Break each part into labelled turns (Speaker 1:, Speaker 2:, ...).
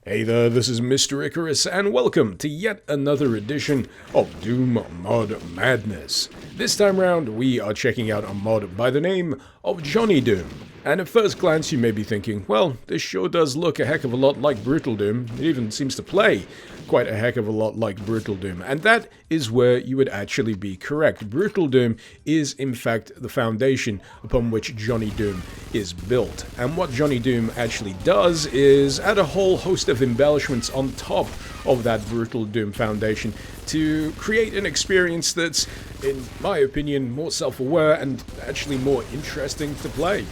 Speaker 1: Hey there, this is Mr. Icarus, and welcome to yet another edition of Doom Mod Madness. This time round, we are checking out a mod by the name of Johnny Doom. And at first glance, you may be thinking, well, this sure does look a heck of a lot like Brutal Doom. It even seems to play quite a heck of a lot like Brutal Doom. And that is where you would actually be correct. Brutal Doom is, in fact, the foundation upon which Johnny Doom is built. And what Johnny Doom actually does is add a whole host of embellishments on top of that Brutal Doom foundation to create an experience that's, in my opinion, more self-aware and actually more interesting to play.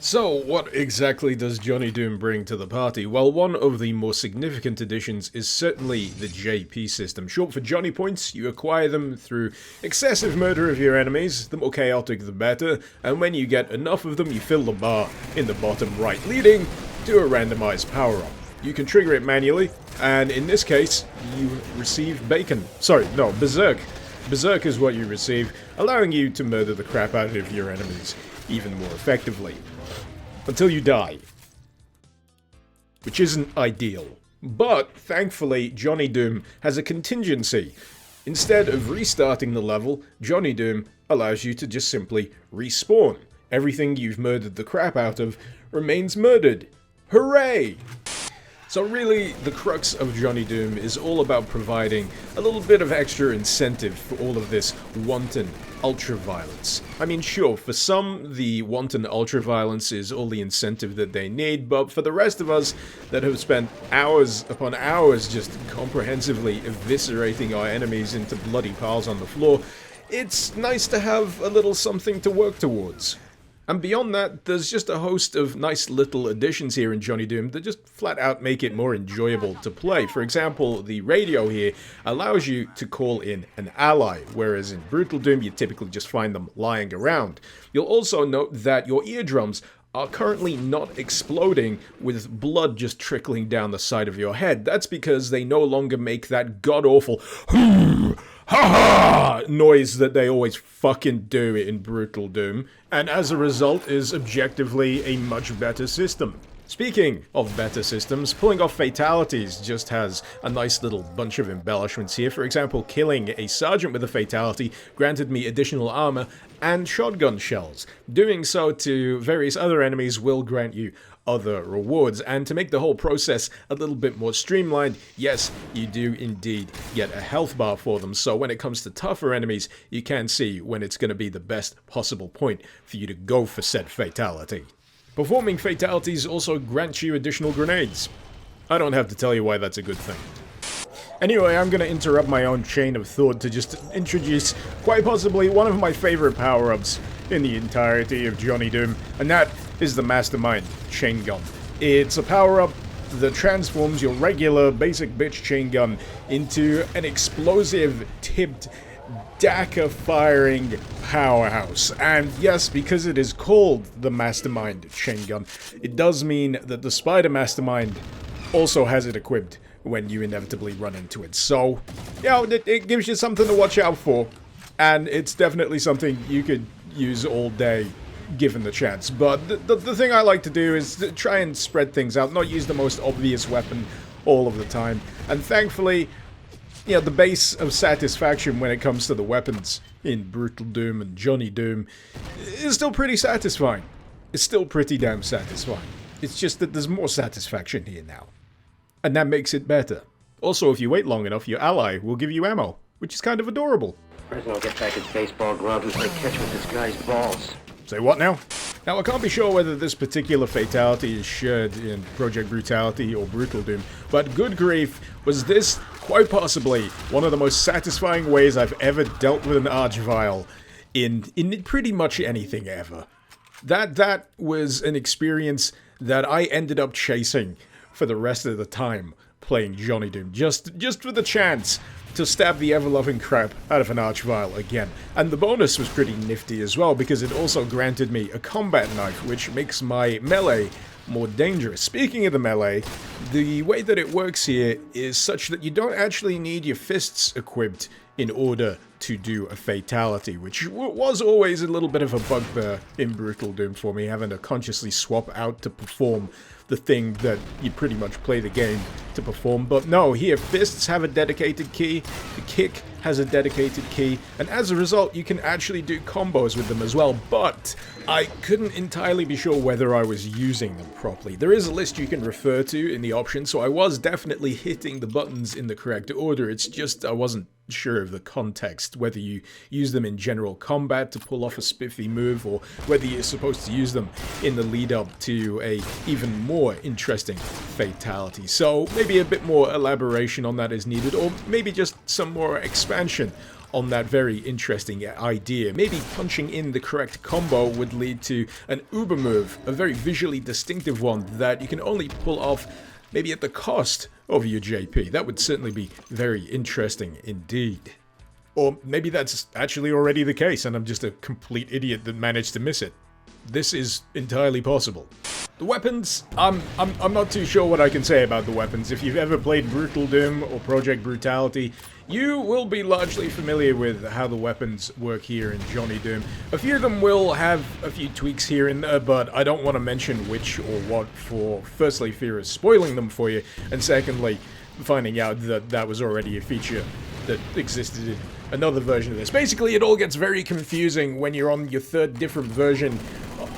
Speaker 1: So, what exactly does Johnny Doom bring to the party? Well, one of the more significant additions is certainly the JP system. Short for Johnny Points, you acquire them through excessive murder of your enemies, the more chaotic the better, and when you get enough of them, you fill the bar in the bottom right, leading to a randomized power-up. You can trigger it manually, and in this case, you receive Bacon. Sorry, no, Berserk. Berserk is what you receive, allowing you to murder the crap out of your enemies even more effectively. Until you die. Which isn't ideal. But, thankfully, Johnny Doom has a contingency. Instead of restarting the level, Johnny Doom allows you to just simply respawn. Everything you've murdered the crap out of remains murdered. Hooray! So really, the crux of Johnny Doom is all about providing a little bit of extra incentive for all of this wanton ultra-violence. I mean, sure, for some, the wanton ultra-violence is all the incentive that they need, but for the rest of us that have spent hours upon hours just comprehensively eviscerating our enemies into bloody piles on the floor, it's nice to have a little something to work towards. And beyond that, there's just a host of nice little additions here in Johnny Doom that just flat out make it more enjoyable to play. For example, the radio here allows you to call in an ally, whereas in Brutal Doom you typically just find them lying around. You'll also note that your eardrums are currently not exploding with blood just trickling down the side of your head. That's because they no longer make that god-awful ha-ha noise that they always fucking do in Brutal Doom, and as a result is objectively a much better system. Speaking of better systems, pulling off fatalities just has a nice little bunch of embellishments here. For example, killing a sergeant with a fatality granted me additional armor and shotgun shells. Doing so to various other enemies will grant you other rewards, and to make the whole process a little bit more streamlined, yes, you do indeed get a health bar for them, so when it comes to tougher enemies, you can see when it's going to be the best possible point for you to go for said fatality. Performing fatalities also grants you additional grenades. I don't have to tell you why that's a good thing. Anyway, I'm going to interrupt my own chain of thought to just introduce quite possibly one of my favorite power-ups in the entirety of Johnny Doom, and that is the Mastermind Chain Gun. It's a power-up that transforms your regular basic bitch chain gun into an explosive tipped dagger-firing powerhouse. And yes, because it is called the Mastermind Chain Gun, it does mean that the Spider Mastermind also has it equipped when you inevitably run into it. So, you know, it gives you something to watch out for, and it's definitely something you could use all day given the chance. But the thing I like to do is to try and spread things out, not use the most obvious weapon all of the time. And thankfully, you know, the base of satisfaction when it comes to the weapons in Brutal Doom and Johnny Doom is still pretty satisfying. It's still pretty damn satisfying. It's just that there's more satisfaction here now. And that makes it better. Also, if you wait long enough, your ally will give you ammo, which is kind of adorable.
Speaker 2: First I'll get back his baseball glove and play catch with this guy's balls.
Speaker 1: Say what now? Now, I can't be sure whether this particular fatality is shared in Project Brutality or Brutal Doom, but good grief, was this quite possibly one of the most satisfying ways I've ever dealt with an Archvile in pretty much anything ever. That was an experience that I ended up chasing for the rest of the time playing Johnny Doom, just for the chance to stab the ever-loving crap out of an Archvile again. And the bonus was pretty nifty as well, because it also granted me a combat knife, which makes my melee more dangerous. Speaking of the melee, the way that it works here is such that you don't actually need your fists equipped in order to do a fatality, which was always a little bit of a bugbear in Brutal Doom for me, having to consciously swap out to perform the thing that you pretty much play the game to perform. But no, here, fists have a dedicated key, the kick has a dedicated key, and as a result, you can actually do combos with them as well, but I couldn't entirely be sure whether I was using them properly. There is a list you can refer to in the options, so I was definitely hitting the buttons in the correct order. It's just I wasn't sure of the context, whether you use them in general combat to pull off a spiffy move, or whether you're supposed to use them in the lead up to a even more interesting fatality. So maybe a bit more elaboration on that is needed, or maybe just some more expansion on that very interesting idea. Maybe punching in the correct combo would lead to an uber move, a very visually distinctive one that you can only pull off maybe at the cost of your JP. That would certainly be very interesting indeed. Or maybe that's actually already the case and I'm just a complete idiot that managed to miss it. This is entirely possible. The weapons, I'm not too sure what I can say about the weapons. If you've ever played Brutal Doom or Project Brutality, you will be largely familiar with how the weapons work here in Johnny Doom. A few of them will have a few tweaks here and there, but I don't want to mention which or what for, firstly, fear of spoiling them for you, and secondly, finding out that that was already a feature that existed in another version of this. Basically, it all gets very confusing when you're on your third different version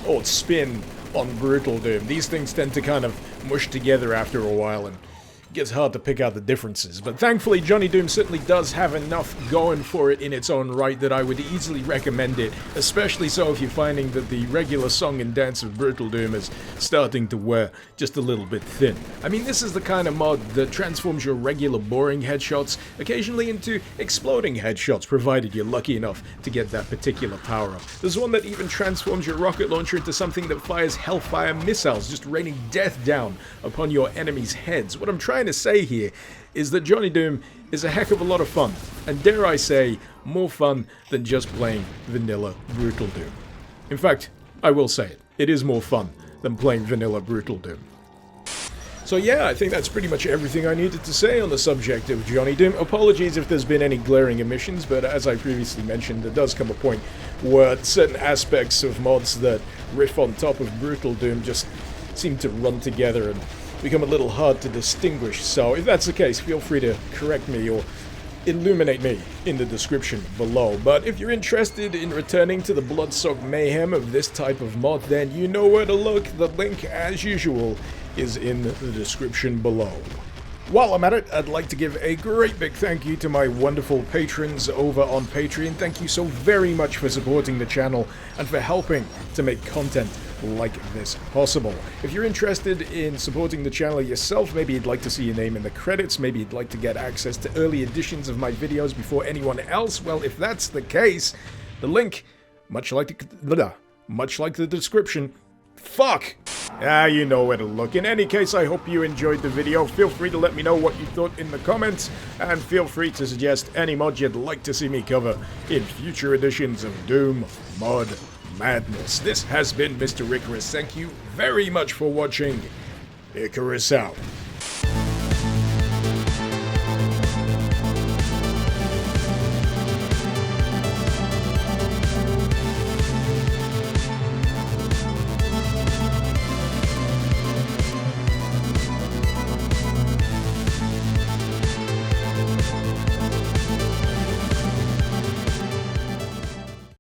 Speaker 1: or spin on Brutal Doom. These things tend to kind of mush together after a while, and it gets hard to pick out the differences. But thankfully, Johnny Doom certainly does have enough going for it in its own right that I would easily recommend it, especially so if you're finding that the regular song and dance of Brutal Doom is starting to wear just a little bit thin. I mean, this is the kind of mod that transforms your regular boring headshots occasionally into exploding headshots, provided you're lucky enough to get that particular power-up. There's one that even transforms your rocket launcher into something that fires hellfire missiles, just raining death down upon your enemies' heads. What I'm trying to say here is that Johnny Doom is a heck of a lot of fun, and dare I say, more fun than just playing vanilla Brutal Doom. In fact, I will say it, it is more fun than playing vanilla Brutal Doom. So yeah, I think that's pretty much everything I needed to say on the subject of Johnny Doom. Apologies if there's been any glaring omissions, but as I previously mentioned, there does come a point where certain aspects of mods that riff on top of Brutal Doom just seem to run together and become a little hard to distinguish. So if that's the case, feel free to correct me or illuminate me in the description below. But if you're interested in returning to the blood-soaked mayhem of this type of mod, then you know where to look. The link, as usual, is in the description below. While I'm at it, I'd like to give a great big thank you to my wonderful patrons over on Patreon. Thank you so very much for supporting the channel and for helping to make content like this possible. If you're interested in supporting the channel yourself, maybe you'd like to see your name in the credits, maybe you'd like to get access to early editions of my videos before anyone else, well, if that's the case, the link, much like the description, you know where to look. In any case, I hope you enjoyed the video. Feel free to let me know what you thought in the comments, and feel free to suggest any mod you'd like to see me cover in future editions of Doom Mod Madness. This has been Mr. Icarus. Thank you very much for watching. Icarus out.